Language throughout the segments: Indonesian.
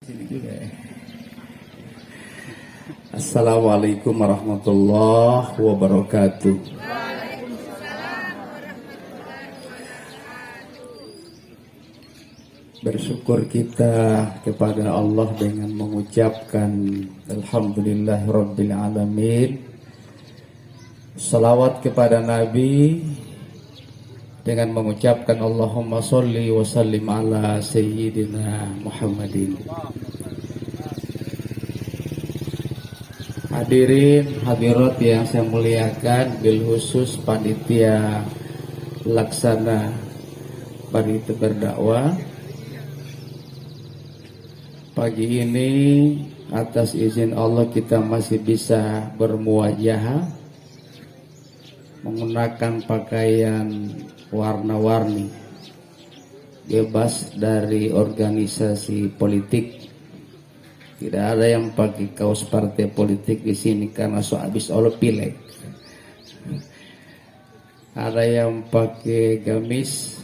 Sini juga ya. Assalamualaikum warahmatullahi wabarakatuh. Bersyukur kita kepada Allah dengan mengucapkan Alhamdulillahirabbil alamin. Salawat kepada Nabi dengan mengucapkan Allahumma sholli wa sallim ala sayyidina Muhammadin. Hadirin hadirat yang saya muliakan, bil khusus panitia laksana panitia berdakwah. Pagi ini atas izin Allah kita masih bisa bermuwajahah menggunakan pakaian warna-warni, bebas dari organisasi politik. Tidak ada yang pakai kaos partai politik di sini karena so habis Allah pileg. Ada yang pakai gamis,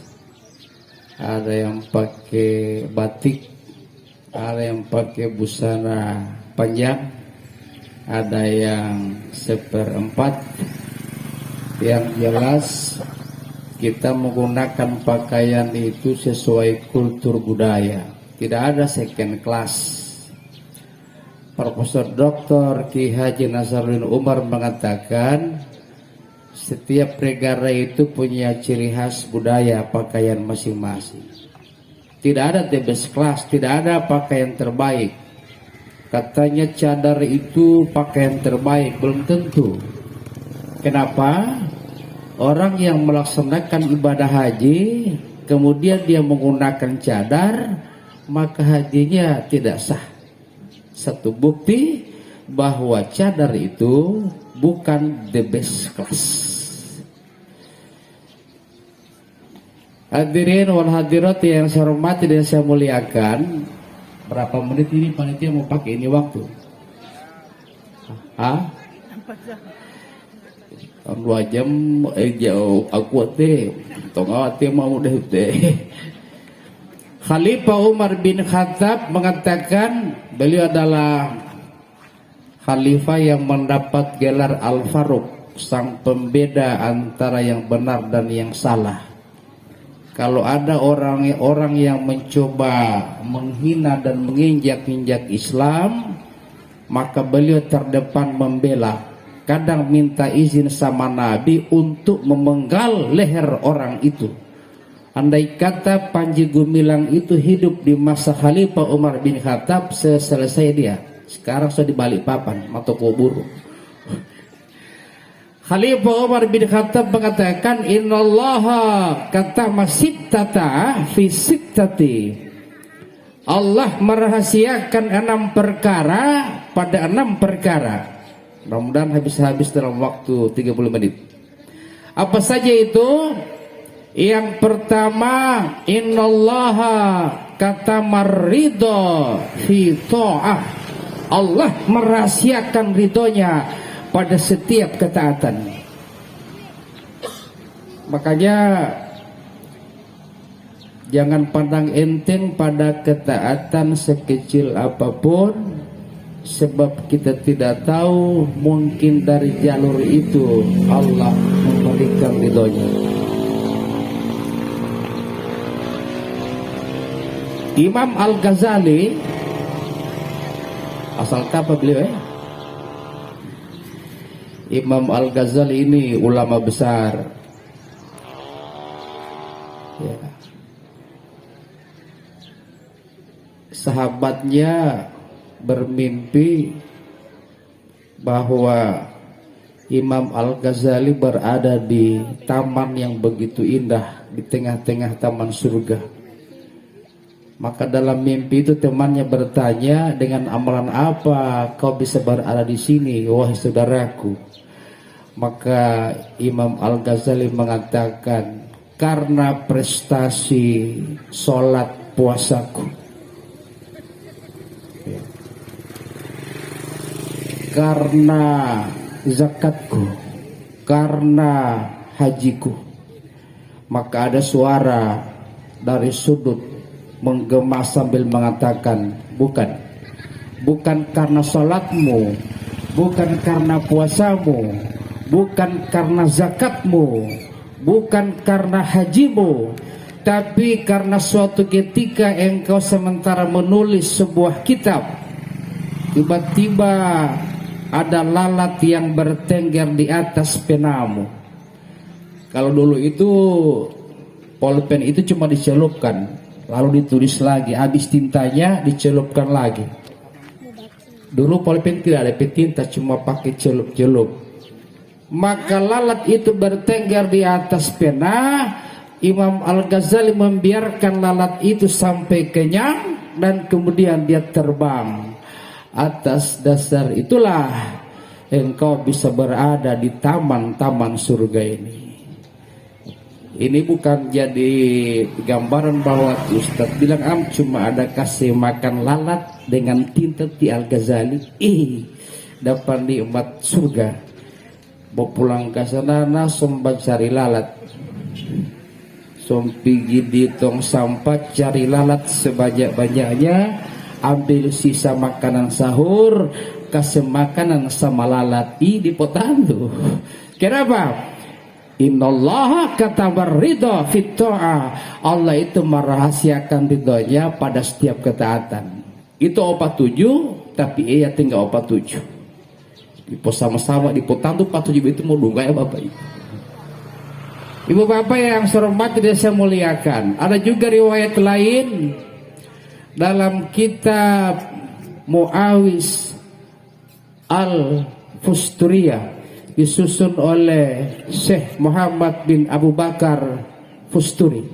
ada yang pakai batik, ada yang pakai busana panjang, ada yang seperempat. Yang jelas kita menggunakan pakaian itu sesuai kultur budaya, tidak ada second class. Profesor Dr. Ki Haji Nasaruddin Umar mengatakan setiap negara itu punya ciri khas budaya pakaian masing-masing. Tidak ada the best class, tidak ada pakaian terbaik. Katanya cadar itu pakaian terbaik, belum tentu. Kenapa? Orang yang melaksanakan ibadah haji kemudian dia menggunakan cadar, maka hajinya tidak sah. Satu bukti bahwa cadar itu bukan the best class. Hadirin wal hadirat yang saya hormati dan saya muliakan, berapa menit ini panitia mau pakai ini waktu? Hah? 2 jam jauh aku teh tongawat mau deh teh. Khalifah Umar bin Khattab mengatakan beliau adalah khalifah yang mendapat gelar Al-Faruq, sang pembeda antara yang benar dan yang salah. Kalau ada orang yang mencoba menghina dan menginjak-injak Islam, maka beliau terdepan membela. Kadang minta izin sama Nabi untuk memenggal leher orang itu. Andai kata Panji Gumilang itu hidup di masa Khalifah Umar bin Khattab, selesai dia. Sekarang sudah di Balikpapan atau kubur. Khalifah Umar bin Khattab mengatakan, innallaha katama sittata fi sittati. Allah merahasiakan 6 perkara pada 6 perkara. Mudah-mudahan habis dalam waktu 30 menit. Apa saja itu? Yang pertama, innallaha katamar ridho fi ta'ah. Allah merahasiakan ridhonya pada setiap ketaatan. Makanya jangan pandang enteng pada ketaatan sekecil apapun, sebab kita tidak tahu mungkin dari jalur itu Allah memberikan ridhonya. Imam Al-Ghazali, asal apa beliau ya? Imam Al-Ghazali ini ulama besar ya. Sahabatnya bermimpi bahwa Imam Al-Ghazali berada di taman yang begitu indah di tengah-tengah taman surga. Maka dalam mimpi itu temannya bertanya, dengan amalan apa kau bisa berada di sini, wahai saudaraku? Maka Imam Al-Ghazali mengatakan, karena prestasi sholat puasaku, karena zakatku, karena hajiku. Maka ada suara dari sudut menggema sambil mengatakan, bukan karena salatmu, bukan karena puasamu, bukan karena zakatmu, bukan karena hajimu, tapi karena suatu ketika engkau sementara menulis sebuah kitab, tiba-tiba ada lalat yang bertengger di atas penamu. Kalau dulu itu pulpen itu cuma dicelupkan, lalu ditulis lagi, habis tintanya dicelupkan lagi. Dulu pulpen tidak ada tinta, cuma pakai celup-celup. Maka lalat itu bertengger di atas pena. Imam Al-Ghazali membiarkan lalat itu sampai kenyang dan kemudian dia terbang. Atas dasar itulah engkau bisa berada di taman-taman surga ini. Ini bukan jadi gambaran bahwa Ustadz bilang cuma ada kasih makan lalat dengan tinta di Al-Ghazali, dapat nikmat surga. Mau pulang ke sana sombat cari lalat, pigi di tong sampah cari lalat sebanyak-banyaknya, ambil sisa makanan sahur, kasih makanan sama lalat di potandu. Kenapa? Innallaha katabar ridha fit ta'ah. Allah itu merahasiakan ridhonya pada setiap ketaatan. Itu opat 7, tapi ia tinggal opat 7. Ipo sama-sama di potandu 47 itu mau dunga ya Bapak Ibu. Ibu Bapak yang saya hormati dan saya muliakan, ada juga riwayat lain dalam kitab Muawis Al-Fusturiyah disusun oleh Syekh Muhammad bin Abu Bakar Fusturi.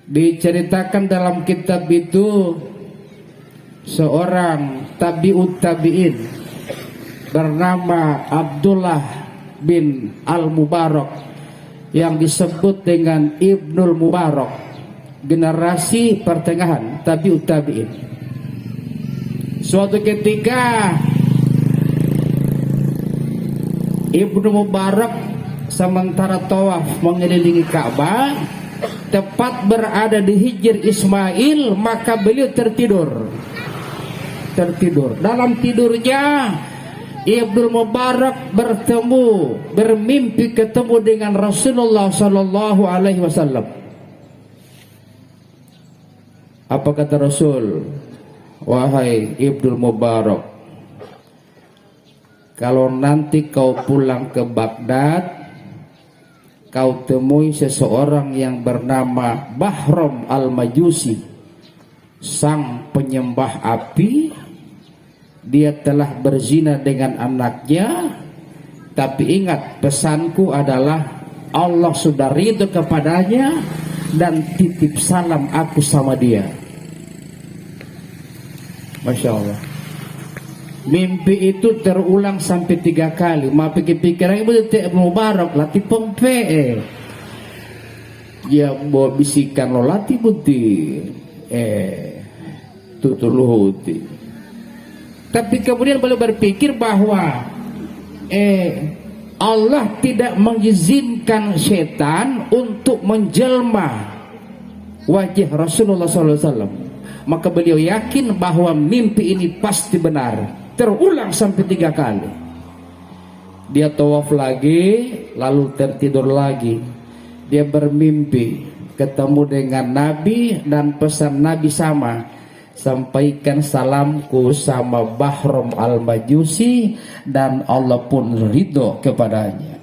Diceritakan dalam kitab itu seorang tabi'ut tabi'in bernama Abdullah bin Al-Mubarak yang disebut dengan Ibnul Mubarak, generasi pertengahan tabi'ut tabi'in. Suatu ketika Ibnu Mubarak sementara tawaf mengelilingi Ka'bah, tepat berada di Hijr Ismail, maka beliau tertidur. Dalam tidurnya Ibnu Mubarak bermimpi ketemu dengan Rasulullah Sallallahu Alaihi Wasallam. Apa kata Rasul? Wahai Ibnu Mubarak, kalau nanti kau pulang ke Baghdad, kau temui seseorang yang bernama Bahram Al-Majusi, sang penyembah api. Dia telah berzina dengan anaknya, tapi ingat pesanku adalah Allah sudah ridho kepadanya dan titip salam aku sama dia. Masya Allah. Mimpi itu terulang sampai 3 kali. Ma pikir-pikiran ibu Ibnu Mubarak lati pompe. Ya bawa bisikan lo lati buti. Tutuluhuti. Tapi kemudian beliau berpikir bahwa Allah tidak mengizinkan setan untuk menjelma wajah Rasulullah SAW. Maka beliau yakin bahwa mimpi ini pasti benar. Terulang sampai 3 kali. Dia tawaf lagi, lalu tertidur lagi. Dia bermimpi ketemu dengan Nabi dan pesan Nabi sama, sampaikan salamku sama Bahram Al-Majusi dan Allah pun ridho kepadanya.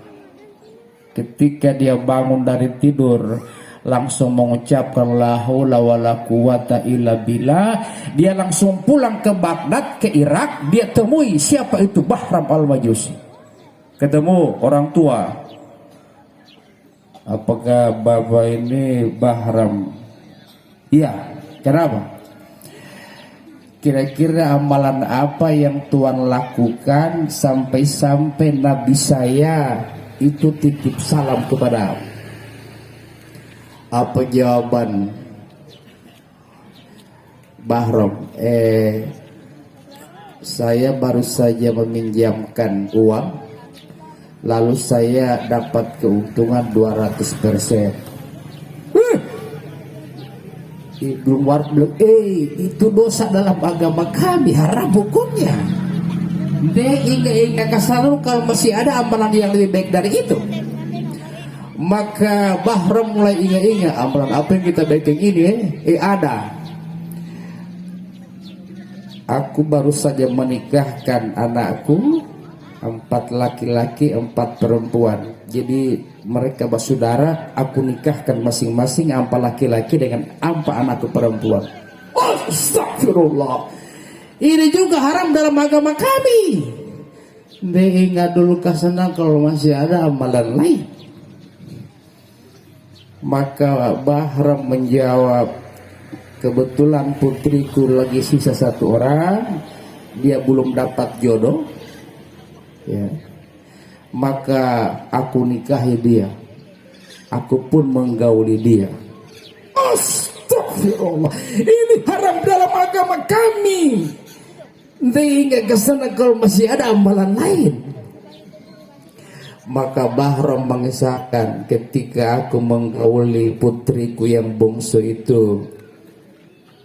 Ketika dia bangun dari tidur, langsung mengucapkan la haula wala quwata illa billah. Dia langsung pulang ke Baghdad, ke Irak. Dia temui siapa itu Bahram Al-Majusi. Ketemu orang tua. Apakah bapak ini Bahram? Iya. Kenapa? Kira-kira amalan apa yang Tuhan lakukan sampai-sampai Nabi saya itu titip salam kepada aku? Apa jawaban Bahram? Saya baru saja meminjamkan uang, lalu saya dapat keuntungan 200%. Ibnu Mubarak bilang, itu dosa dalam agama kami, haram hukumnya. Dia ingat kasarul kalau masih ada amalan yang lebih baik dari itu. Maka Bahram mulai ingat amalan apa yang kita bikin ini, ada. Aku baru saja menikahkan anakku, 4 laki-laki 4 perempuan. Jadi mereka bersaudara, aku nikahkan masing-masing 4 laki-laki dengan 4 anakku perempuan. Astagfirullah. Ini juga haram dalam agama kami. Dia ingat dulu kesana kalau masih ada amalan lain. Maka Bahram menjawab, kebetulan putriku lagi sisa 1 orang, dia belum dapat jodoh, ya. Maka aku nikahi dia, aku pun menggauli dia. Astagfirullah, ini haram dalam agama kami. Dia ke sana kalau masih ada amalan lain. Maka Bahram mengisahkan, ketika aku menggauli putriku yang bungsu itu,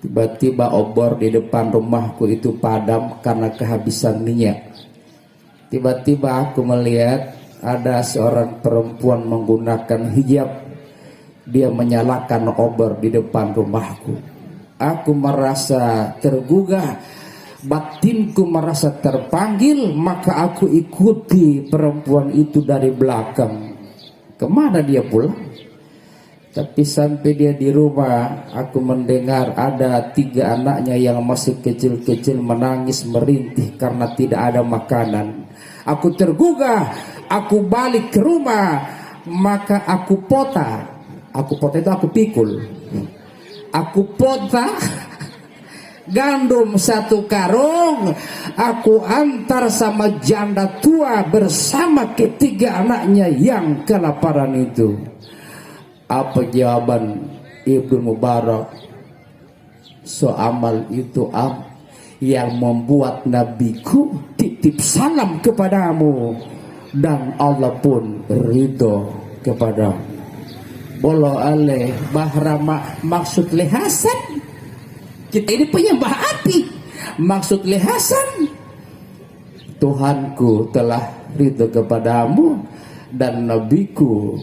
tiba-tiba obor di depan rumahku itu padam karena kehabisan minyak. Tiba-tiba aku melihat ada seorang perempuan menggunakan hijab. Dia menyalakan obor di depan rumahku. Aku merasa tergugah, batinku merasa terpanggil, maka aku ikuti perempuan itu dari belakang. Kemana dia pulang? Tapi sampai dia di rumah, aku mendengar ada 3 anaknya yang masih kecil-kecil menangis merintih karena tidak ada makanan. Aku tergugah, aku balik ke rumah, maka aku pota itu aku pikul. Aku pota gandum 1 karung, aku antar sama janda tua bersama ketiga anaknya yang kelaparan itu. Apa jawaban Ibnu Mubarak? Soamal itu yang membuat nabiku titip salam kepadamu dan Allah pun ridho kepadamu. Bolo aleh Bahram maksud lehasan. Kita ini penyembah api. Maksud lehasan, Tuhanku telah ridho kepadamu dan nabiku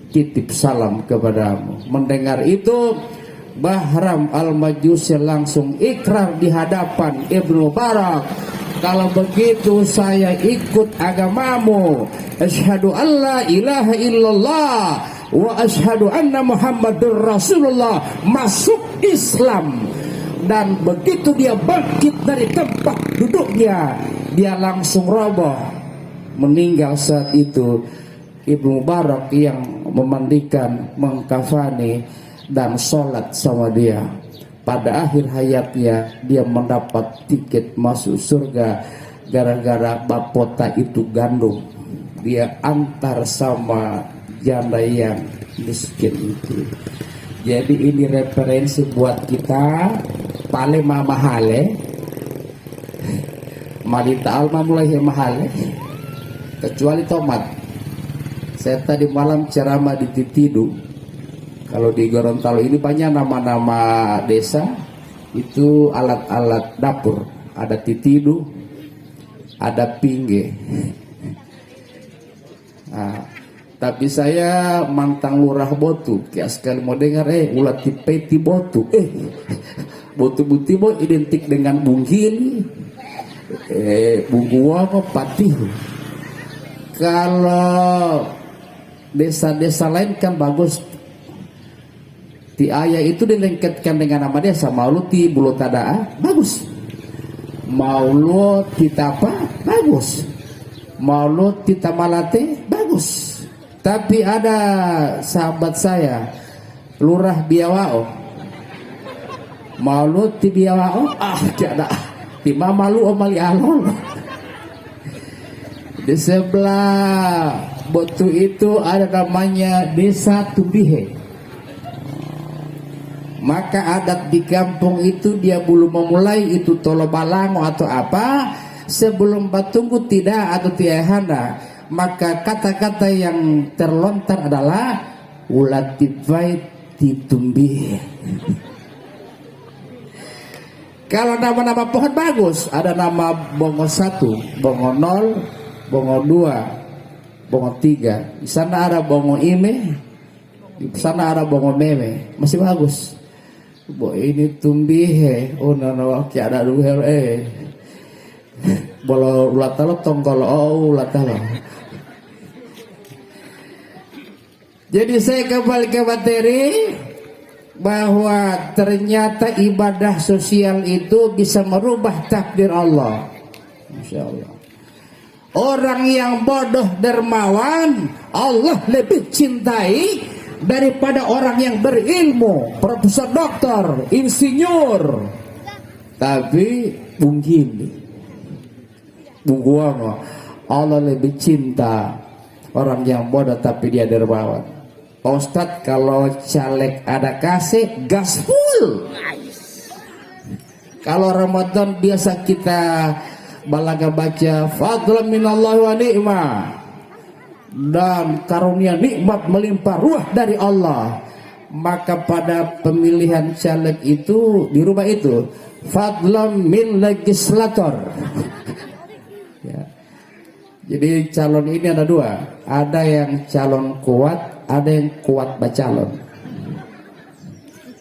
titip salam kepadamu. Mendengar itu, Bahram Al-Majusi langsung ikrar di hadapan Ibnu Mubarak, kalau begitu saya ikut agamamu. Asyhadu alla ilaha illallah wa asyhadu anna Muhammadur Rasulullah. Masuk Islam. Dan begitu dia bangkit dari tempat duduknya, dia langsung roboh, meninggal saat itu. Ibnu Mubarak yang memandikan, mengkafani dan sholat sama dia. Pada akhir hayatnya dia mendapat tiket masuk surga gara-gara bapota itu gandum. Dia antar sama janda yang miskin itu. Jadi ini referensi buat kita. Paling mahale Malita Alma mulai mahale, kecuali tomat. Saya tadi malam ceramah di Titidu. Kalau di Gorontalo ini banyak nama-nama desa, itu alat-alat dapur. Ada titidu, ada pingge. Nah, tapi saya mantan lurah Botu, kayak sekali mau dengar ulat tipeti Botu. Botu butibo identik dengan bunggil, bungguwa patih. Kalau desa-desa lain kan bagus. Ti ayah itu dilengketkan dengan nama desa. Maulu ti Bulu Tadaa bagus. Maulu ti Tapa bagus. Maulu ti Tamalate bagus. Tapi ada sahabat saya Lurah Biawao. Maulu ti Biawao tiada. Ti Mamalu Omali Alol. Di sebelah Botu itu ada namanya Desa Tubihe. Maka adat di kampung itu dia belum memulai itu tolo balango atau apa sebelum batunggu tidak atau tiahana. Maka kata-kata yang terlontar adalah ulat tibai titumbi. Kalau nama-nama pohon bagus, ada nama bongo 1, bongo 0, bongo 2, bongo 3. Di sana ada bongo ime, di sana ada bongo meme, masih bagus. Bo ini tumbihe, oh nana ada dulu bolo ulatalo tonggol ulatalo. Jadi saya kembali ke materi bahwa ternyata ibadah sosial itu bisa merubah takdir Allah. Masya Allah. Orang yang bodoh dermawan Allah lebih cintai daripada orang yang berilmu, profesor, doktor, insinyur. Tapi mungkin Allah lebih cinta orang yang bodoh tapi dia dermawan. Ustadz, kalau caleg ada kasih gas full. Kalau Ramadan biasa kita balaga baca fadlan minallahi wa ni'mah, dan karunia nikmat melimpah ruah dari Allah, maka pada pemilihan caleg itu dirubah itu fadlan min legislator. Ya. Jadi calon ini ada dua, ada yang calon kuat, ada yang kuat bacalon.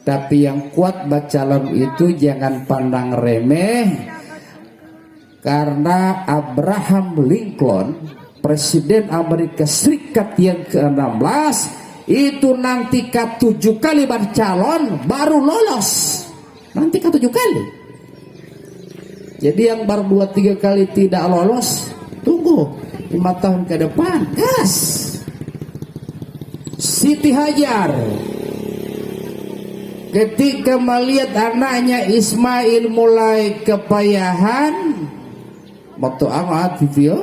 Tapi yang kuat bacalon itu jangan pandang remeh, karena Abraham Lincoln, Presiden Amerika Serikat yang ke-16, itu nanti ke-7 kali bercalon baru lolos. Nanti ke-7 kali. Jadi yang baru 2-3 kali tidak lolos, tunggu 5 tahun ke depan gas. Siti Hajar ketika melihat anaknya Ismail mulai kepayahan, waktu amat video,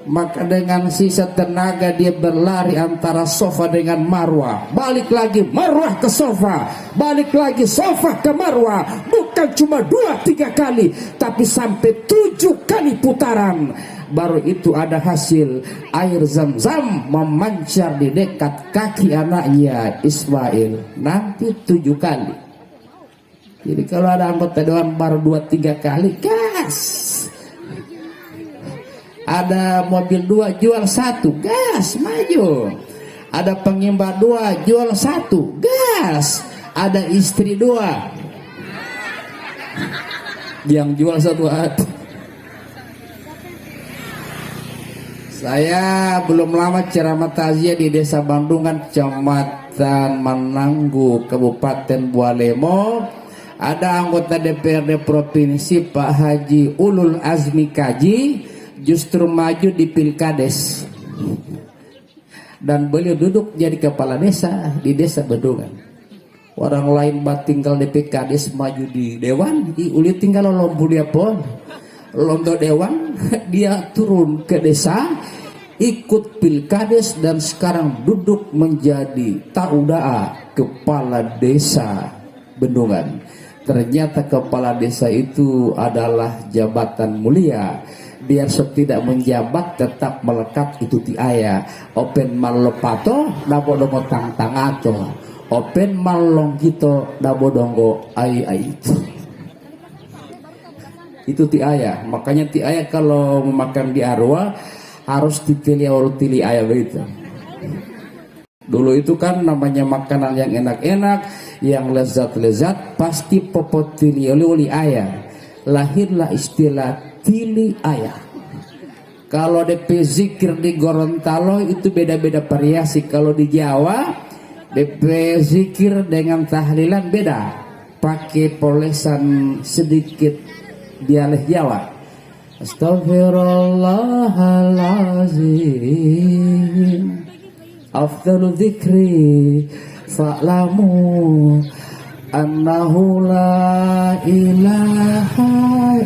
maka dengan sisa tenaga dia berlari antara sofa dengan Marwah, balik lagi Marwah ke sofa, balik lagi sofa ke Marwah, bukan cuma 2-3 kali, tapi sampai 7 kali putaran. Baru itu ada hasil, air zam-zam memancar di dekat kaki anaknya Ismail, nanti 7 kali. Jadi kalau ada anggota dewan baru 2-3 kali, gas. Ada mobil 2 jual 1, gas, maju. Ada pengimba 2 jual 1, gas. Ada istri 2 yang jual 1 hati. Saya belum lama ceramah takziah di Desa Bandungan, Kecamatan Mananggu, Kabupaten Bualemo. Ada anggota DPRD Provinsi Pak Haji Ulul Azmi Kaji, justru maju di Pilkades, dan beliau duduk jadi kepala desa di Desa Bandungan. Orang lain tinggal di Pilkades, maju di Dewan, uli tinggal lombuli pun londo Dewan, dia turun ke desa, ikut Pilkades, dan sekarang duduk menjadi taudaa kepala desa Bendungan. Ternyata kepala desa itu adalah jabatan mulia. Biar tidak menjabat tetap melekat itu tiaya. Open malopato dabodongo tang tangato, open malong gitu dabodongo ai itu tiaya. Makanya tiaya kalau memakan di arwah harus dipilih tili ayah begitu. Dulu itu kan namanya makanan yang enak-enak, yang lezat-lezat, pasti popot tili oli ayah. Lahirlah istilah tili ayah. Kalau DP zikir di Gorontalo itu beda-beda variasi. Kalau di Jawa DP zikir dengan tahlilan beda, pakai polesan sedikit dialek Jawa. Astaghfirullahalazim, afdalu dzikri fa'lamu annahu la ilaha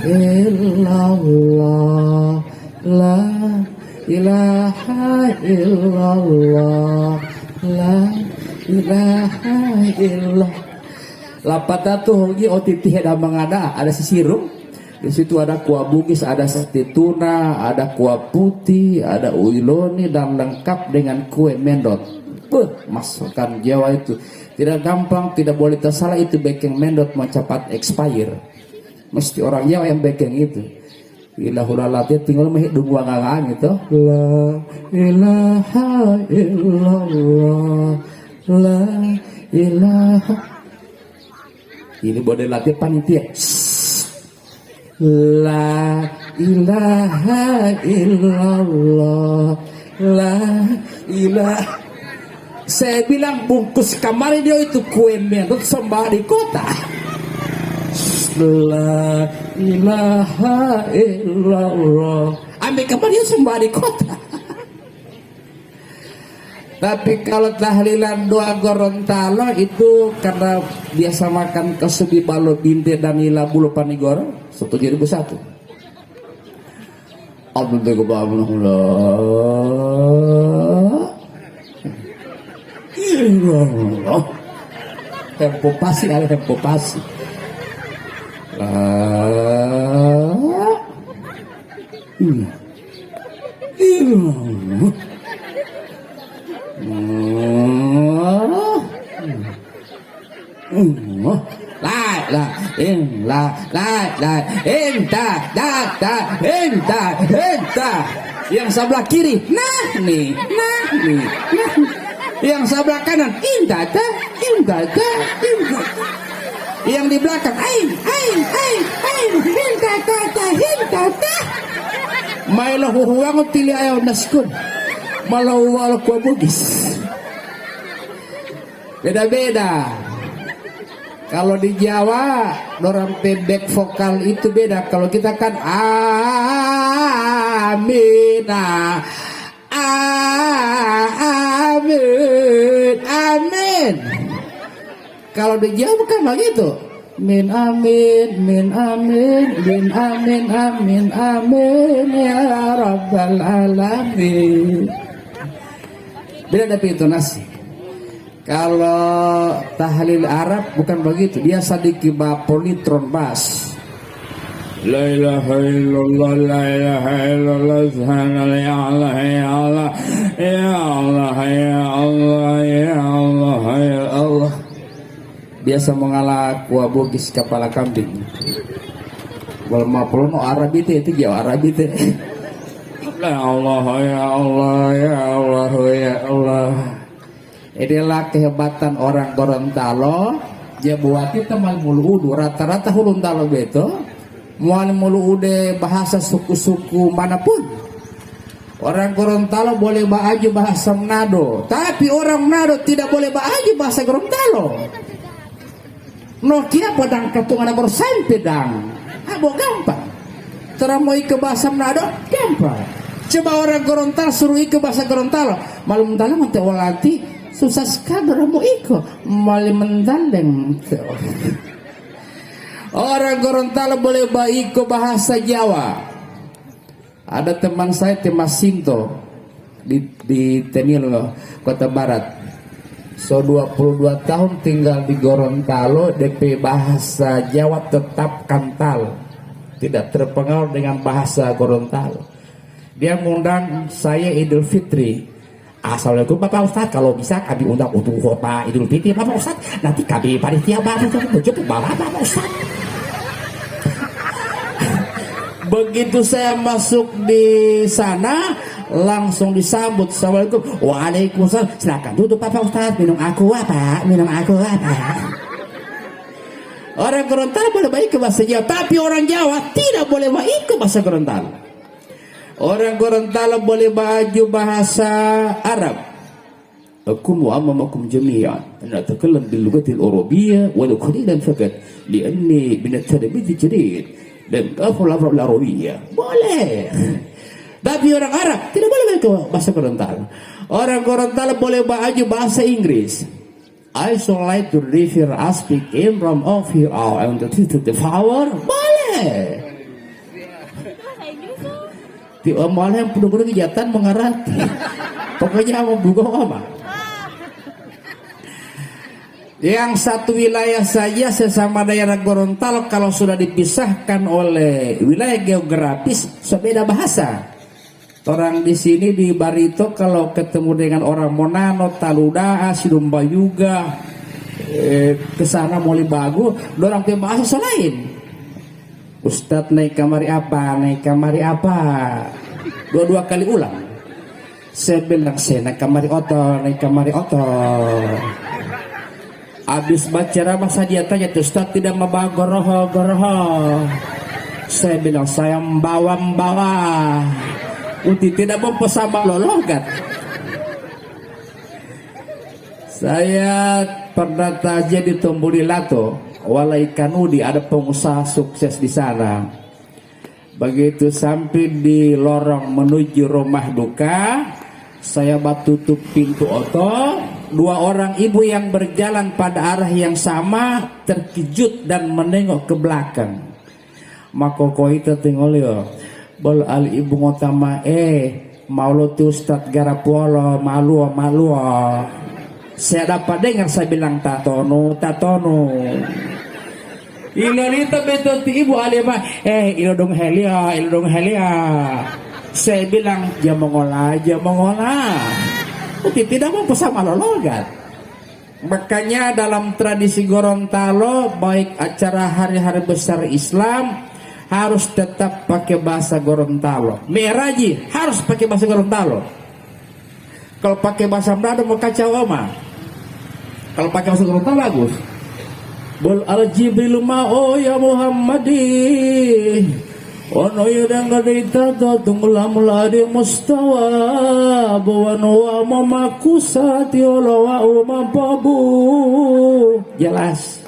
illallah, la ilaha illallah, la ilaha illallah. Lapata tuh hogi otiti heda mangada, ada sisirum. Di situ ada kuah bugis, ada sate tuna, ada kuah putih, ada uiloni, dan lengkap dengan kue mendot. Masakan Jawa itu tidak gampang, tidak boleh tersalah, itu baking mendot mau cepat expire. Mesti orang Jawa yang bekeng itu. Ilahulalatnya tinggal mah dungguang ngangaan gitu. La ilaha illallah, la ilaha. Ini boleh latih panitia. La ilaha illallah, la ilaha. Saya bilang bungkus kemarin dia itu kue menut sembah di kota. La ilaha illallah. Ambil kemarin dia sembah di kota. Tapi kalau tahlilan doa Gorontalo itu karena biasa makan kesubi balo binte dan ila bulu panigoro 1.001. Alhamdulillah. Tempo pasi ada tempo pasi. Yang sebelah kiri, nah nih. Yang sebelah kanan, indah. Yang di belakang, indah. Mailah huang tili ayaw naskun. Malawal ko bugis. Beda-beda. Kalau di Jawa, orang back vokal itu beda. Kalau kita kan amina, amin. Kalau di Jawa bukan begitu. Min amin ya rabbal alamin. Beda tapi itu nasi. Kalau tahlil Arab bukan begitu, dia sadiki ba politron bas. La ilaha illallah, la ilaha illallah, subhanallah, ya Allah, ya Allah, ya Allah, ya Allah, ya Allah, ya Allah. Biasa mengalah kuah bugis kepala kambing. Wal maplono Arab itu Jawa Arab itu. Ya Allah, ya Allah, ya Allah, ya Allah. Inilah kehebatan orang Gorontalo. Dia buat kita mal mulu udu rata-rata Gorontalo beto. Mal mulu ude bahasa suku-suku manapun. Orang Gorontalo boleh baju bahasa Manado, tapi orang Manado tidak boleh baju bahasa Gorontalo. Nokia pedang ketung ada bersaing pedang. Abo gampang. Teramoy ke bahasa Manado gampang. Coba orang Gorontalo suruh ke bahasa Gorontalo. Malum dalam nanti walati susah sekali mau ikut malah mendaleng. Orang Gorontalo boleh baik ke bahasa Jawa. Ada teman saya Temas Sinto di Tenilo Kota Barat. So 22 tahun tinggal di Gorontalo, DP bahasa Jawa tetap kental, tidak terpengaruh dengan bahasa Gorontalo. Dia mengundang saya Idul Fitri. Assalamualaikum Bapak Ustadz, kalau bisa kami undang untuk khotbah Idul Fitri Bapak Ustadz. Nanti kami panitia baru menjemput Bapak Ustadz. Begitu saya masuk di sana, langsung disambut. Assalamualaikum. Waalaikumsalam. Silakan duduk Bapak Ustadz. Minum aku apa? Orang Gorontalo boleh baik ke bahasa Jawa, tapi orang Jawa tidak boleh baik ke bahasa Gorontalo. Orang Gorontalo boleh baju bahasa Arab. Akum wa amamakum jami'an ana atakallam bil lughati al arabiyyah wa qalilan faqat li'anni min at-tarbiyah al-jadid dan afal al-arabiyyah. Boleh. Tapi orang Arab tidak boleh ke bahasa Gorontalo. Orang Gorontalo boleh baju bahasa Inggris. I so like to refer aspect in from of here and the power. Boleh. Di malah yang penuh kejahatan mengarati. Pokoknya mau buka apa? Yang satu wilayah saja sesama daerah Gorontalo kalau sudah dipisahkan oleh wilayah geografis beda bahasa. Orang di sini di Barito kalau ketemu dengan orang Monano, Taludaa, Sidumba juga, kesana Moli Bagu, orang punya bahasa lain. Ustadz naik kamari apa? Naik kamari apa? Dua-dua kali ulang. Saya bilang saya naik kamari oto, naik kamari oto. Habis baca ceramah dia tanya, Ustadz tidak membawa goroho. Saya bilang saya membawa. Uti tidak mau pesama lologat. Saya pernah taja di Tomboli Lato, Walai Kanudi, ada pengusaha sukses di sana. Begitu sampai di lorong menuju rumah duka, saya tutup pintu oto. Dua orang ibu yang berjalan pada arah yang sama terkejut dan menengok ke belakang. Maka kau itu tengok yo, bol al ibu ngotama mau lo tu Ustad Garapuolo malu. Saya dapat dengar saya bilang tatono. Ilorita betul ti ibu alima ilo dong helia. Saya bilang jangan mengolah. Tidak mau pesama lologat. Makanya dalam tradisi Gorontalo, baik acara hari-hari besar Islam harus tetap pakai bahasa Gorontalo. Meraji harus pakai bahasa Gorontalo. Kalau pakai bahasa Manado mau kacau oma. Kalau pakai bahasa Gorontalo bagus. Bol al Jibril ma'o ya Muhammadi. Ono yudang gadita tunggulah di mustawa bawa mamakusati olawa umababu. Jelas.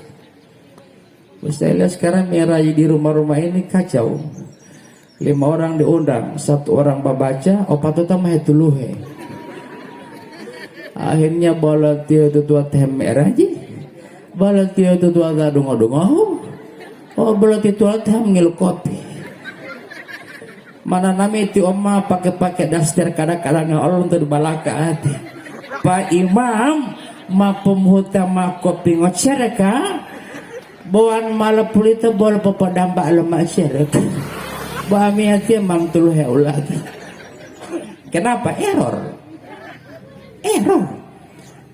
Saya lihat sekarang meraji di rumah-rumah ini kacau. 5 orang diundang, 1 orang babaca, 4 utama itu luhe. Akhirnya balat dia tutua teh meraji, balat dia tutua dongo. Oh balat itu teh ngil kopi. Mana nami itu oma pakai daster kadang-kadang Allah untuk balaka hati. Pak Imam ma pemuhuta ma kopi ngocereka bawan malah pulita bola papadamba lemak cereka. Bami hati mam tuluh ya ulah. Kenapa error?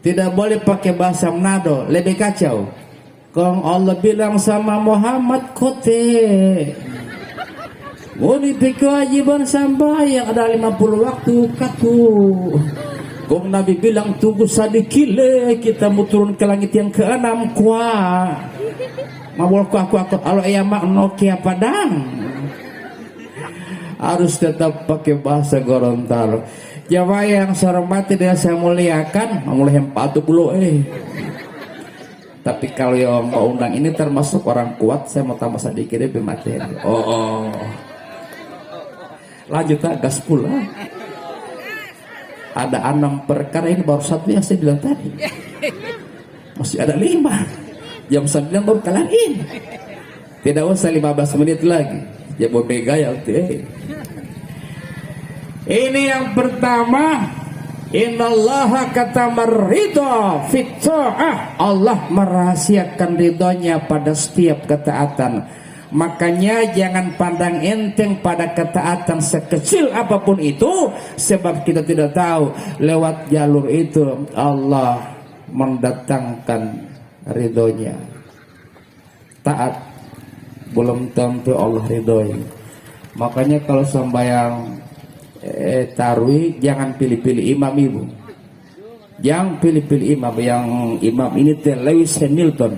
Tidak boleh pakai bahasa Manado, lebih kacau. Kong Allah bilang sama Muhammad kote. Wanita kewajiban sampai yang ada 50 waktu kaku. Kong Nabi bilang tunggu sadikile kita mau turun ke langit yang ke-6 kuah. Mabul aku kalau ayam Nokia Padang. Harus tetap pakai bahasa Gorontalo. Jawa yang saya hormati dan saya muliakan, mulai 40 Tapi kalau yang mau undang ini termasuk orang kuat, saya mau tambah sedikit lebih materi. Lanjut gas pula. Ada 6 perkara ini baru 1 yang saya bilang tadi. Masih ada 5. Jam 9 baru kalahin. Tidak usah 15 menit lagi. Ya mau begaya Ini yang pertama. Innallaha katamar ridho fit ta'ah. Allah merahasiakan ridhonya pada setiap ketaatan. Makanya jangan pandang enteng pada ketaatan sekecil apapun itu, sebab kita tidak tahu lewat jalur itu Allah mendatangkan ridhonya. Taat belum tentu Allah ridhoi. Makanya kalau sembahyang tarawih jangan pilih-pilih imam ibu. Jangan pilih-pilih imam. Yang imam ini Lewis Hamilton,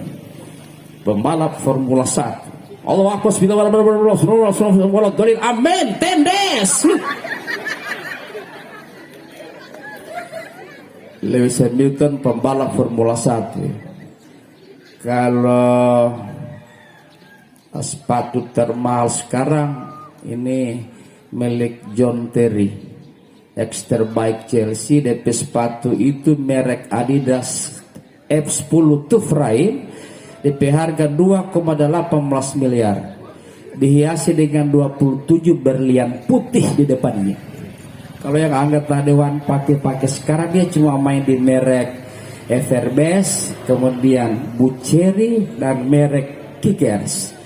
pembalap Formula 1. Allah akbar bismillahirrahmanirrahim. Amin. Tendes. Lewis Hamilton pembalap Formula 1. Kalau sepatu termahal sekarang ini milik John Terry, ex-terbaik Chelsea. DP sepatu itu merek Adidas F10 Tough Ride. DP harga 2,18 miliar, dihiasi dengan 27 berlian putih di depannya. Kalau yang anggota dewan pakai sekarang, dia cuma main di merek Everbest, kemudian Buceri dan merek Kickers.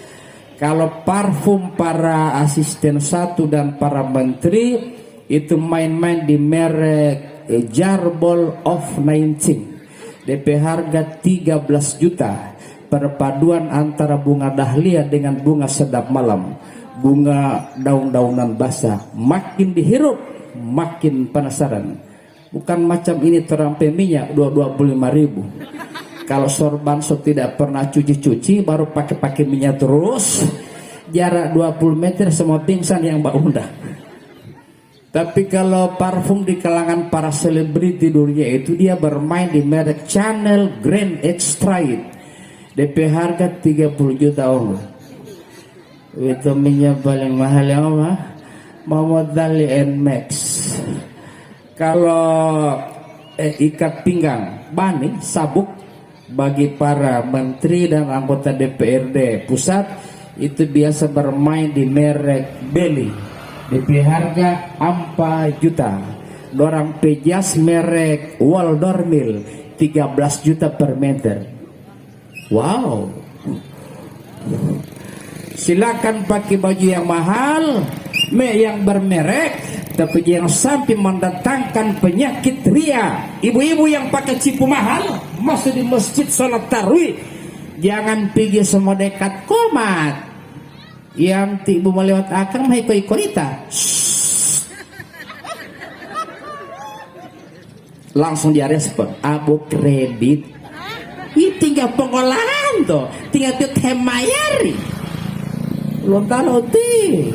Kalau parfum para asisten 1 dan para menteri itu main-main di merek Jarbol of 19. DP harga 13 juta. perpaduan antara bunga dahlia dengan bunga sedap malam, bunga daun-daunan basah. Makin dihirup makin penasaran. Bukan macam ini terampai minyak 25.000. Kalau sorban so tidak pernah cuci-cuci, baru pakai minyak terus, jarak 20 meter semua pingsan yang mbak unda. Tapi kalau parfum di kalangan para selebriti dunia itu, dia bermain di merek Chanel Grand Extrait. DP harga 30 juta Allah. Itu minyak paling mahal yang apa? Muhammad Ali and Max. Kalau ikat pinggang, bani, sabuk bagi para menteri dan anggota DPRD pusat itu biasa bermain di merek Belly. DP harga 4 juta. Dorang pejas merek Waldormil 13 juta per meter. Wow. Silakan pakai baju yang mahal, yang bermerek, tapi jangan sampai mendatangkan penyakit ria. Ibu-ibu yang pakai cipu mahal masuk di masjid sholat tarawih, jangan pergi semua dekat komat. Yang ibu melewat akang mah iko-ikorita, langsung dia respon, abu kredit. Ini tinggal pengolahan tuh, tinggal temayari. Lontar-lonti.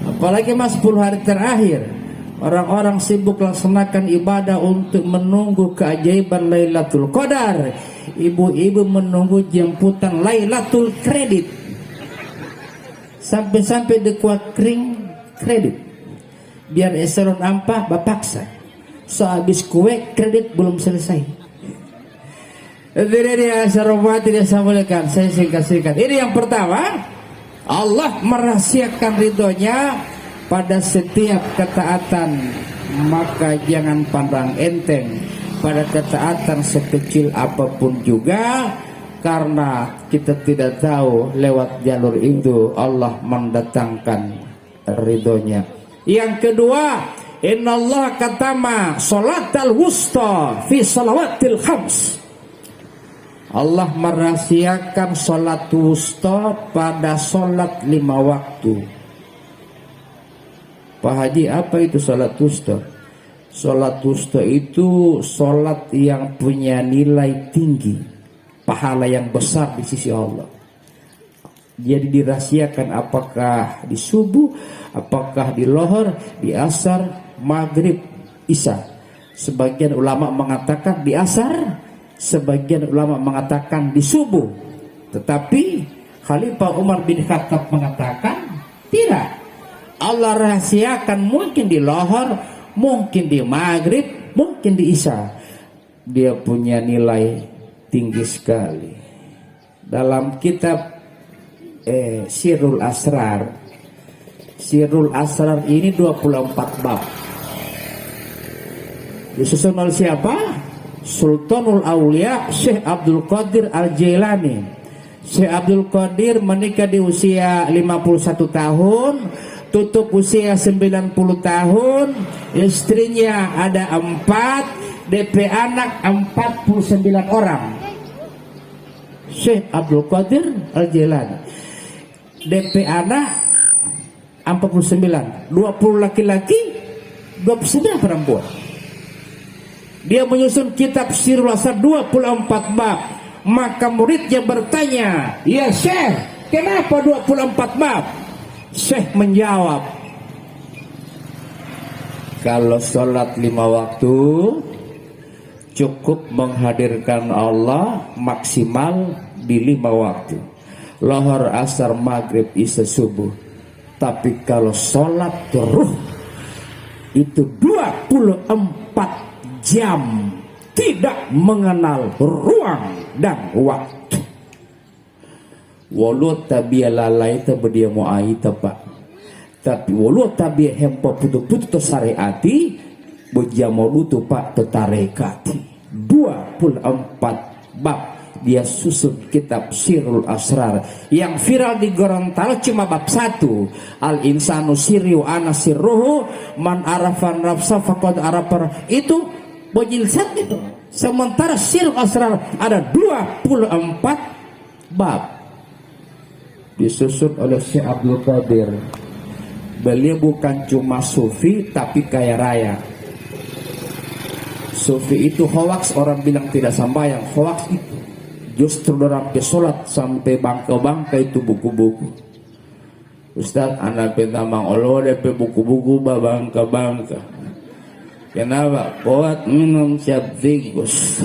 Apalagi mas 10 hari terakhir, orang-orang sibuk laksanakan ibadah untuk menunggu keajaiban Lailatul Qadar. Ibu-ibu menunggu jemputan Lailatul Kredit. Sampai-sampai dekuat kering kredit. Biar eselon ampah bapaksa. So habis kue kredit belum selesai. Jadi dia sarwati dia sampaikan. Saya singkat-singkat. Ini yang pertama, Allah merahasiakan ridhonya pada setiap ketaatan. Maka jangan pandang enteng pada ketaatan sekecil apapun juga, karena kita tidak tahu lewat jalur itu Allah mendatangkan ridhonya. Yang kedua, innallaha katama salatal wusta fi salawatil khams. Allah merahasiakan salat wusta pada salat 5 waktu. Pak Haji, apa itu salat wusta? Salat wusta itu salat yang punya nilai tinggi, pahala yang besar di sisi Allah. Jadi dirahasiakan apakah di subuh, apakah di lohor, di asar, maghrib, isya. Sebagian ulama mengatakan di asar, sebagian ulama mengatakan di subuh. Tetapi Khalifah Umar bin Khattab mengatakan tidak. Allah rahasiakan mungkin di lohor, mungkin di maghrib, mungkin di isya. Dia punya nilai tinggi sekali. Dalam kitab Sirrul Asrar, Sirrul Asrar ini 24 bab. Disusun oleh siapa? Sultanul Aulia Syekh Abdul Qadir Al-Jailani. Syekh Abdul Qadir menikah di usia 51 tahun, tutup usia 90 tahun, istrinya ada 4, DP anak 49 orang. Syekh Abdul Qadir Al-Jailani. DP anak 49, 20 laki-laki, 29 perempuan. Dia menyusun kitab Sirrul Asrar 24 bab. Maka muridnya bertanya, "Ya Syekh, kenapa 24 bab?" Syekh menjawab, "Kalau sholat 5 waktu cukup menghadirkan Allah maksimal di 5 waktu, lohor, asar, maghrib, isya, subuh. Tapi kalau sholat ruh itu 24 jam, tidak mengenal ruang dan waktu. Walau tabiya lalai tabedia mu'aita pak, tapi walau tabiya hempo putu-putu syariati berjamalu tu pak tetarekati. 24 bab dia susun kitab Sirrul Asrar yang viral di Gorontalo cuma bab 1, al insanu sirru ana sirruhu man arafan nafsa faqad arafar. Itu bojilsat itu. Sementara Sirrul Asrar ada 24 bab disusun oleh Syekh Abdul Qadir. Beliau bukan cuma sufi tapi kaya raya. Sufi itu hoax, orang bilang tidak sambayang. Hoax itu justru orang sholat sampai bangka-bangka itu buku-buku. Ustaz, anak pentamang Allah DP buku-buku bangka-bangka. Kenapa? Kuat minum siap tikus.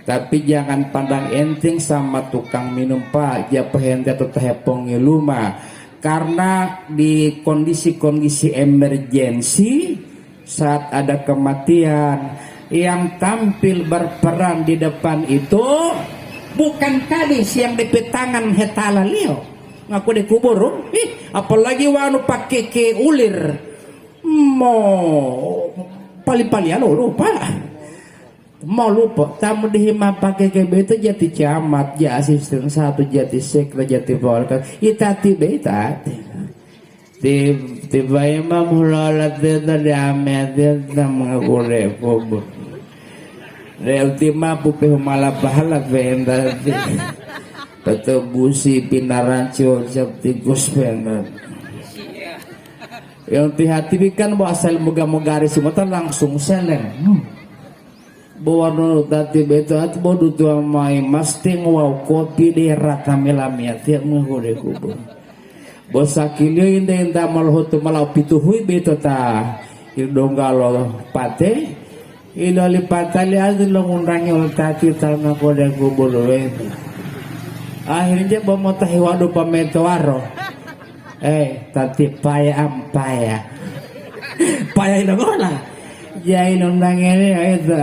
Tapi jangan pandang enteng sama tukang minum pak, dia pehente atau tehepong luma. Karena di kondisi-kondisi emergensi, saat ada kematian, yang tampil berperan di depan itu bukan kadis yang di tangan hetala lio ngaku dikubur. Apalagi wanu pakai ke ulir mau pali-pali alo lupa. Mau lupa, tamu dihima pakai itu jati camat, ya asisten satu, jati sekre, jati polka, itati beta. Tiba imam hulalat itu diamet itu mengaku kubur. Ultima pupe malah pahala benda. Ketebusi pinarancio septikus benda. Yang hati kan bawa asal moga-moga semua langsung selen. Bawa nol tadi betul hati bodoh tua mai mesti ngau kopi di rata melamia tiap minggu deh kubur. Bosakilio inda malhotu malau pituhui beto ta idonggalo pate ilo lipatali azil longundangi ultati talna kode kubur wetu. Akhirnya bawa tahi wadu pameto waro. Tati paya ampaya. Paya idongola. Jai nundang ini itu.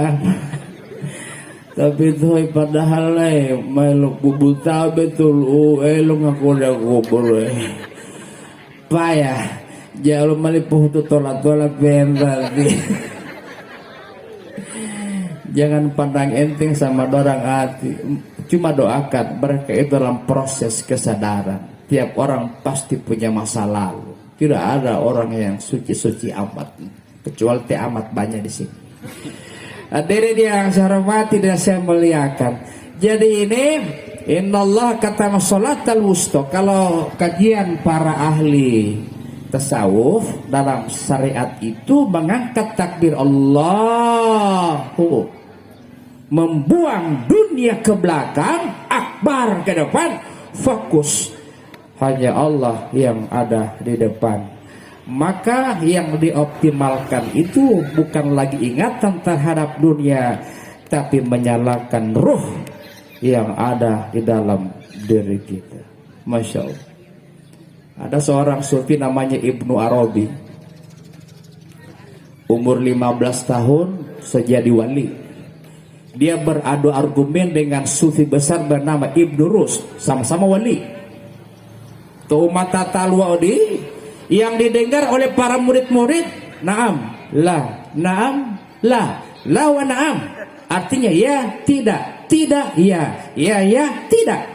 Tapi tuh padahal meluk bubuta betul lu ngaku dah kubur payah jauh melipuh tu tolak-tolak berarti. Jangan pandang enteng sama dorang hati, cuma doakan mereka itu dalam proses kesadaran. Tiap orang pasti punya masa lalu, tidak ada orang yang suci-suci amat, kecuali amat banyak di sini. Hadirin yang saya hormati dan saya muliakan. Jadi ini innallah kata sholatal wusta. Kalau kajian para ahli tasawuf dalam syariat itu mengangkat takbir Allahu, membuang dunia ke belakang, akbar ke depan, fokus hanya Allah yang ada di depan. Maka yang dioptimalkan itu bukan lagi ingatan terhadap dunia, tapi menyalakan ruh yang ada di dalam diri kita. Masya Allah. Ada seorang sufi namanya Ibnu Arabi, umur 15 tahun sejadi wali. Dia beradu argumen dengan sufi besar bernama Ibnu Rus, sama-sama wali. Tuh mata talwa di yang didengar oleh para murid-murid, naam, la, naam, la wa naam. Artinya ya, tidak, tidak, ya, tidak.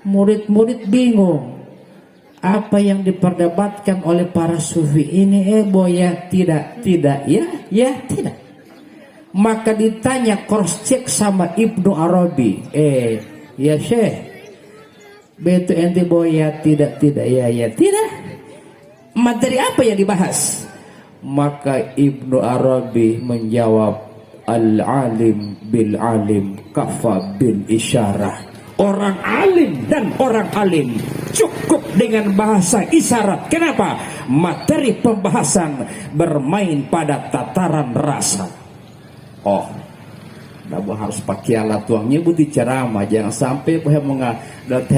Murid-murid bingung. Apa yang diperdebatkan oleh para sufi ini, ya, tidak, ya, tidak. Maka ditanya cross check sama Ibnu Arabi, ya Syekh, betul ente boya tidak, ya, tidak. Materi apa yang dibahas? Maka Ibnu Arabi menjawab, al-alim bil alim kafa bil isyarah. Orang alim dan orang alim cukup dengan bahasa isyarat. Kenapa? Materi pembahasan bermain pada tataran rasa. Oh, harus pakai alat tuangnya buti ceramah. Jangan sampai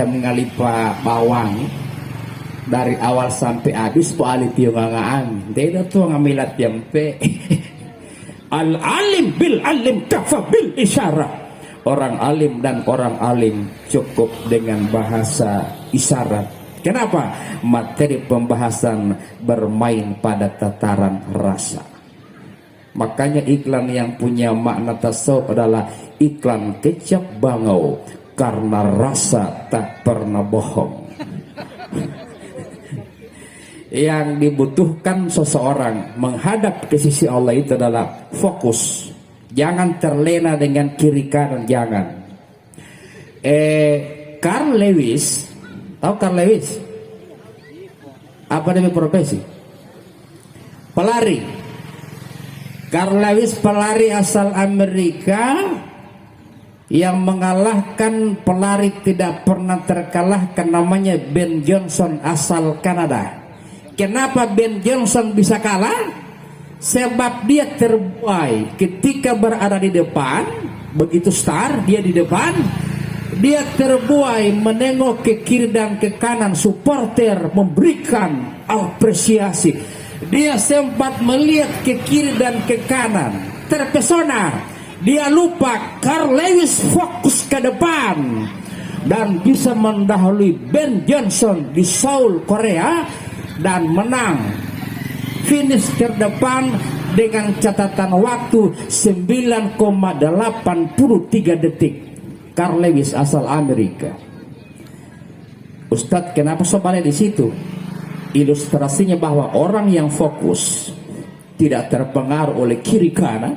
mengalipa bawang dari awal sampai habis po alit yung angin. Tidak tuh ngamilat yang pe. Al alim bil alim kafa bil isyarah. Orang alim dan orang alim cukup dengan bahasa isyarat. Kenapa? Materi pembahasan bermain pada tataran rasa. Makanya iklan yang punya makna tasawuf adalah iklan kecap bangau, karena rasa tak pernah bohong. Yang dibutuhkan seseorang menghadap ke sisi Allah itu adalah fokus. Jangan terlena dengan kiri kanan, jangan. Carl Lewis, tahu Carl Lewis? Apa namanya profesi? Pelari. Carl Lewis pelari asal Amerika yang mengalahkan pelari tidak pernah terkalahkan, namanya Ben Johnson asal Kanada. Kenapa Ben Johnson bisa kalah? Sebab dia terbuai ketika berada di depan, begitu start dia di depan, dia terbuai menengok ke kiri dan ke kanan, supporter memberikan apresiasi. Dia sempat melihat ke kiri dan ke kanan, terpesona. Dia lupa Carl Lewis fokus ke depan dan bisa mendahului Ben Johnson di Seoul, Korea, dan menang. Finish terdepan dengan catatan waktu 9,83 detik. Carl Lewis asal Amerika. Ustadz, kenapa soalnya di situ? Ilustrasinya bahwa orang yang fokus tidak terpengaruh oleh kiri kanan,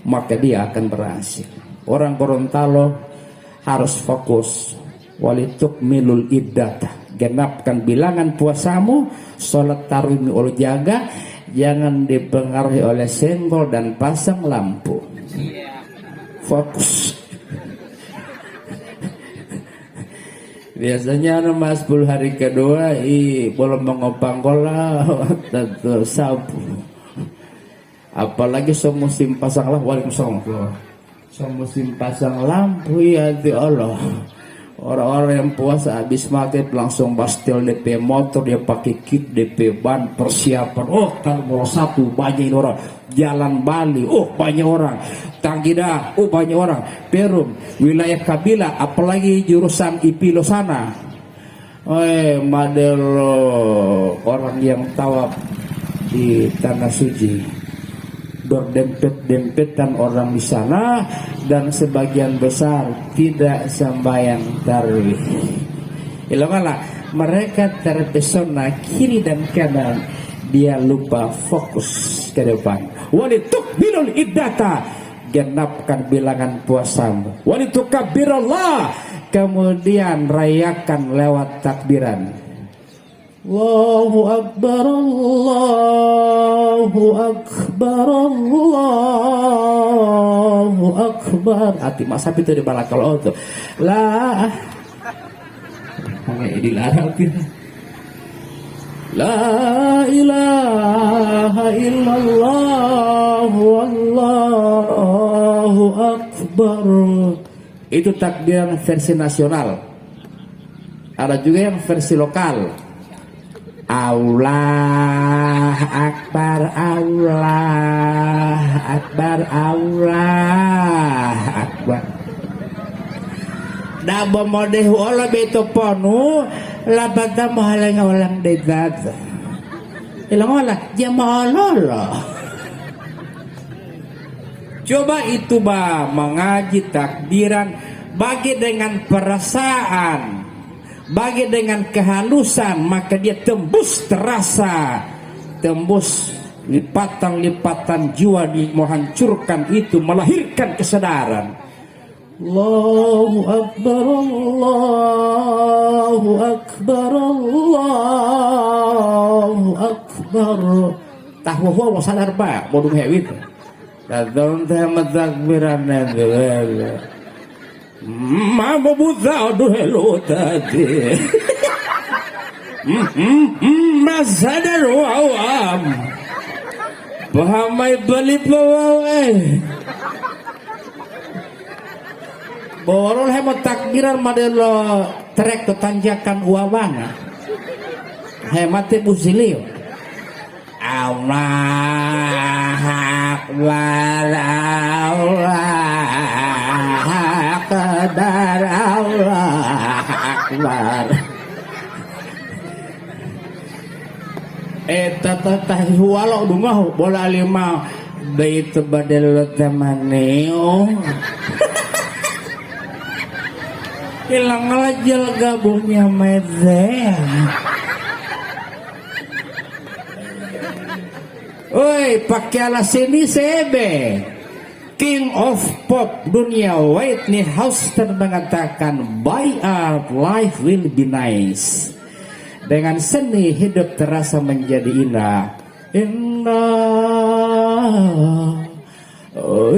maka dia akan berhasil. Orang Gorontalo harus fokus. Walituk milul iddata, genapkan bilangan puasamu, sholat tarawih oleh jaga, jangan dipengaruhi oleh senggol dan pasang lampu. Fokus. Biasanya mas 10 hari kedua belum mengopang kola tentu sabu. Apalagi musim pasang lampu. Waalaikumsalam. Musim pasang lampu ya di Allah. Orang-orang yang puasa habis maghrib langsung bastel DP motor, dia pakai kit DP ban persiapan. Oh kalau satu banyak orang. Jalan Bali, oh banyak orang. Tanggida, oh banyak orang. Perum, wilayah Kabila, apalagi jurusan Ipilo sana. Madelo orang yang tawaf di tanah suci, berdempet-dempetan orang di sana, dan sebagian besar tidak sembahyang tarawih. Ilanglah mereka terpesona kiri dan kanan, dia lupa fokus ke depan. Walitukbilul iddata, genapkan bilangan puasamu. Walitukabbirallah, kemudian rayakan lewat takbiran. Allahu Akbar, Allahu Akbar, Allahu Akbar. Hati masa itu di balakal auto. Lah, hanya dilarang kita. La ilaha illallah, Allahu Akbar. Itu takbiran versi nasional. Ada juga yang versi lokal. Allah Akbar, Allah Akbar, Allah Akbar. Dabo modeh wala beto ponu labada mahalang walang dedat. Ilang wala jamaah lolo. Coba itu mengaji takbiran bagi dengan perasaan, bagi dengan kehalusan, maka dia tembus terasa, tembus lipatan-lipatan jiwa, menghancurkan itu, melahirkan kesadaran. Allahu Akbar, Allahu Akbar, Allahu Akbar. Tahu wa sadar ba bodong hewit. Dadon teh takbiran nende. Mabubuta do hello tadi. Masadar awam. Pahamay bali pawawe. Borol hemo takbiran madelo trek to tanjakan uawana. Hemate busilio. Allah Akbar, Allah Akbar, Allah Akbar. Tata walau dumah bola lima bait badal tamaneo. Hilang lajal gabungnya medzen. Oi, pakai alas ini sebe. King of Pop dunia Whitney Houston mengatakan buy art life will be nice. Dengan seni hidup terasa menjadi indah. Indah, oh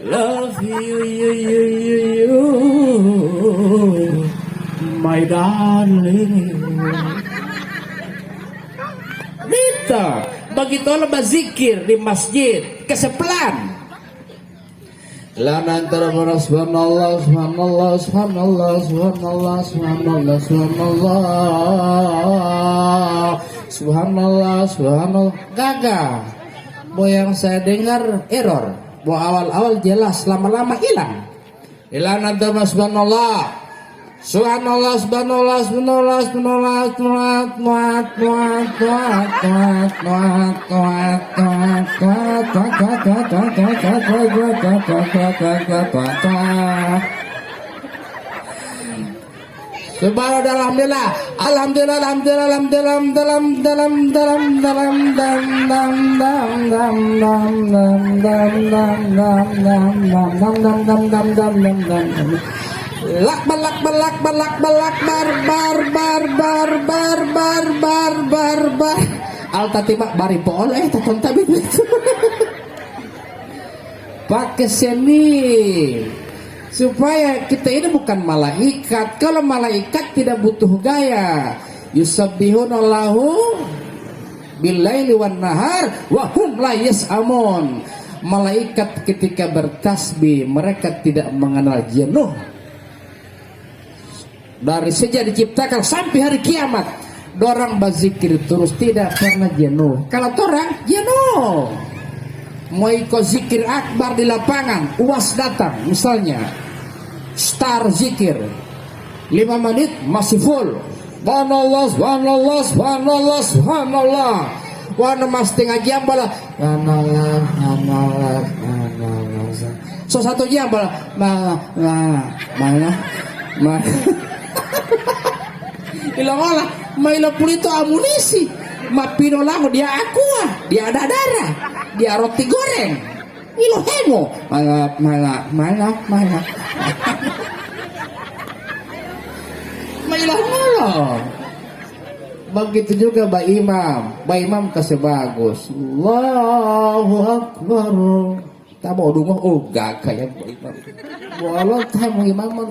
love you, my darling. Rita, begitu Allah berzikir di masjid kesepelan. Lana antara subhanallah subhanallah subhanallah subhanallah subhanallah subhanallah subhanallah subhanallah gagal. Mau yang saya dengar error. Mau awal-awal jelas, lama-lama hilang. Lana antara subhanallah subhanallah subhanallah subhanallah subhanallah alhamdulillah alhamdulillah alhamdulillah alhamdulillah lakbar lakbar lakbar lakbar lakbar bar bar bar bar bar bar bar bar al tatibak bari pool taton tabit pakai seni supaya kita ini bukan malaikat. Kalau malaikat tidak butuh gaya. Yusabbihunallahu billaili wan nahar wa hum la yas'amun. Malaikat ketika bertasbih mereka tidak mengenal jenuh. Dari sejak diciptakan sampai hari kiamat, dorang berzikir terus tidak pernah jenuh. Kalau orang jenuh, mau ikut zikir akbar di lapangan, UAS datang misalnya, star zikir 5 menit masih full. Subhanallah, subhanallah, subhanallah, subhanallah. Wana mas setengah jam bala. Subhanallah, subhanallah, subhanallah. So 1 jam bala. Mana. Ilang olah, may lapul itu amunisi. Mapino lang dia aqua, dia ada darah, dia roti goreng. Ilo hemo, mana. Mailah. Begitu juga Mbak Imam kasih bagus. Allahu Akbar. Tak mau rumah, gak kayak Mbak Imam. Walau tak mau imam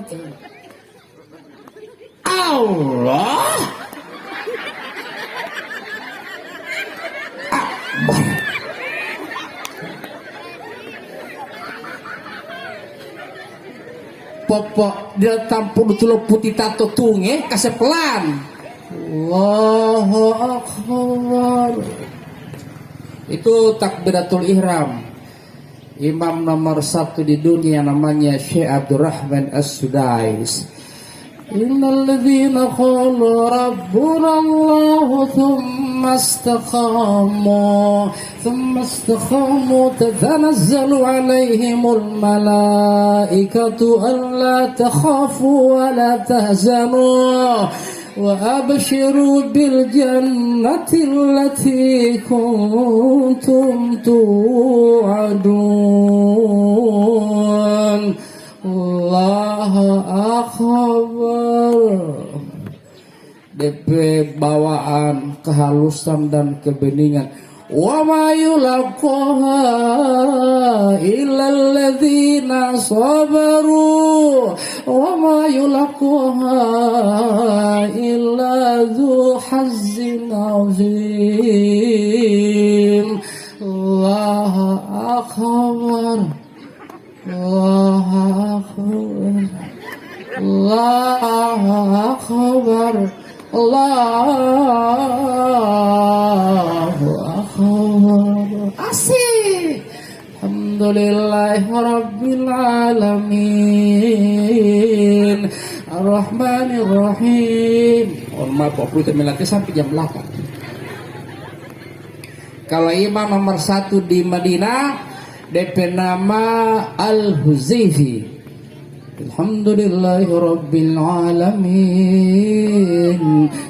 Allah Akbar. Popok dia tampun dulu putih tato tunge kasih pelan. Allahu Akbar. Itu takbiratul ihram. Imam nomor 1 di dunia namanya Syekh Abdurrahman As-Sudais. Innal ladzina qalu rabbuna Allah thumma istaqamu tatanazzalu alaihimul malaikatu alla takhafu wa la tahzanu wa abshiru bil jannati allati kuntum tu'adun. Allahu Akbar. DP bawaan kehalusan dan kebeningan. Wa ma yulaqaha illal ladzina sabaru wa ma yulaqaha illa dzu hazzin azim. Allahu Akbar. Allahu Akbar. Allahu Akbar. Allahu Akbar. Asik. Alhamdulillahirabbil alamin. Ar-Rahmanir Rahim. Maaf, Pak melatih sampai jam 8. Kalau imam nomor 1 di Madinah DP nama Al-Huzaifi. Alhamdulillahi Rabbil Alamin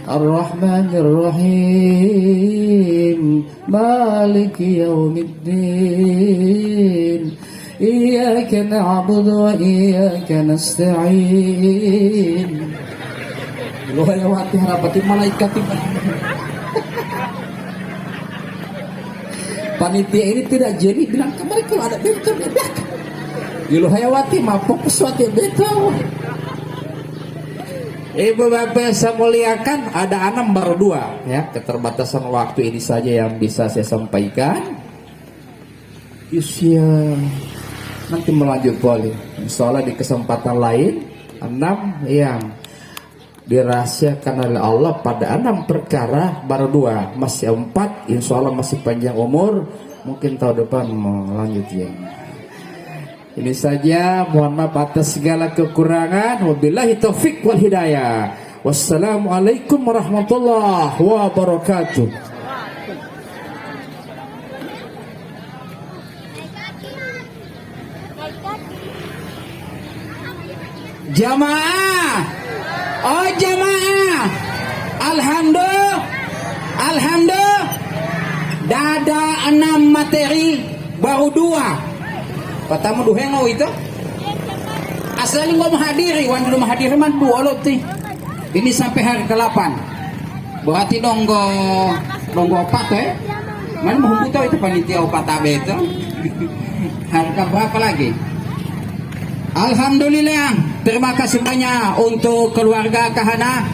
Ar-Rahmanir Rahim مالك يوم الدين إياك نعبد وإياك نستعين. Lo hayawati harapati malaikat tiba. Panitia ini tidak jadi bilang kemarin kalau ada bentor di belakang. Lo hayawati mapok sesuatu bentor. Ibu bapak saya muliakan, ada 6 baru 2 ya. Keterbatasan waktu ini saja yang bisa saya sampaikan. Usia nanti melanjut boleh. Insyaallah di kesempatan lain 6 yang dirahasiakan oleh Allah pada 6 perkara baru 2, masih 4, insya Allah masih panjang umur, mungkin tahun depan mau lanjut ya. Ini saja, mohon maaf atas segala kekurangan. Wabillahi taufik wal hidayah. Wassalamualaikum warahmatullahi wabarakatuh. Jamaah, oh jamaah, alhamdulillah, dada 6 materi baru 2. Pertama duhengo itu, asalnya nggak menghadiri, wan belum menghadiri man 2 lot ti. Ini sampai hari ke-8, berarti donggo 4 mana mau tahu itu panitia 4 abe itu. Hari ke berapa lagi? Alhamdulillah, terima kasih banyak untuk keluarga Kahana.